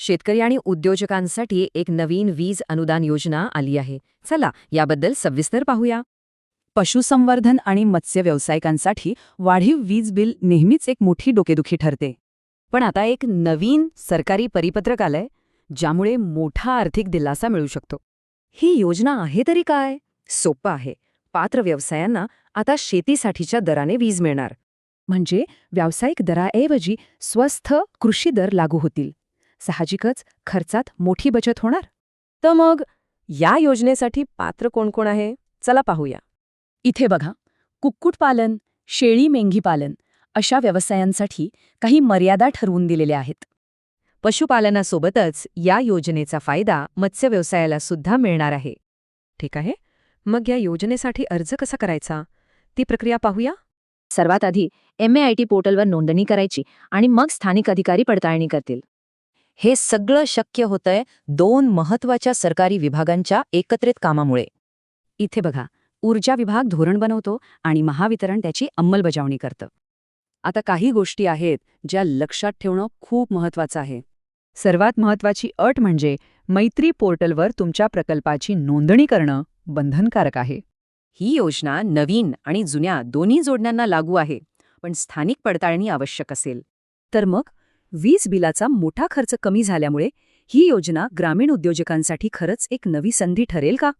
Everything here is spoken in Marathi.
शेतकरी आणि उद्योजकांसाठी एक नवीन वीज अनुदान योजना आली आहे. चला याबद्दल सविस्तर पाहूया. पशुसंवर्धन आणि मत्स्य व्यावसायिकांसाठी वाढीव वीज बिल नेहमीच एक मोठी डोकेदुखी ठरते. पण आता एक नवीन सरकारी परिपत्रक आलंय, ज्यामुळे मोठा आर्थिक दिलासा मिळू शकतो. ही योजना आहे तरी काय? सोपं आहे. पात्र व्यवसायांना आता शेतीसाठीच्या दराने वीज मिळणार. म्हणजे व्यावसायिक दराऐवजी स्वस्थ कृषी दर लागू होतील. साहजिकच खर्चात मोठी बचत होणार. तर मग या योजनेसाठी पात्र कोण कोण आहे? चला पाहूया. इथे बघा, कुक्कुटपालन, शेळी मेंढी पालन अशा व्यवसायांसाठी काही मर्यादा ठरवून दिलेल्या आहेत. पशुपालनासोबतच या योजनेचा फायदा मत्स्य व्यवसायाला सुद्धा मिळणार आहे. ठीक आहे, मग या योजनेसाठी अर्ज कसा करायचा ती प्रक्रिया पाहूया. सर्वात आधी MAIT पोर्टलवर नोंदणी करायची आणि मग स्थानिक अधिकारी पडताळणी करतील. हे सगळं शक्य होतंय 2 महत्त्वाच्या सरकारी विभागांच्या एकत्रित कामामुळे. इथे बघा, ऊर्जा विभाग धोरण बनवतो आणि महावितरण त्याची अंमलबजावणी करतं. आता काही गोष्टी आहेत ज्या लक्षात ठेवणं खूप महत्त्वाचं आहे. सर्वात महत्त्वाची अट म्हणजे मैत्री पोर्टलवर तुमच्या प्रकल्पाची नोंदणी करणं बंधनकारक आहे. ही योजना नवीन आणि जुन्या दोन्ही जोडण्यांना लागू आहे, पण स्थानिक पडताळणी आवश्यक असेल. तर मग वीज बिलाचा मोठा खर्च कमी झाल्यामुळे ही योजना ग्रामीण उद्योजकांसाठी खरंच एक नवी संधी ठरेल का?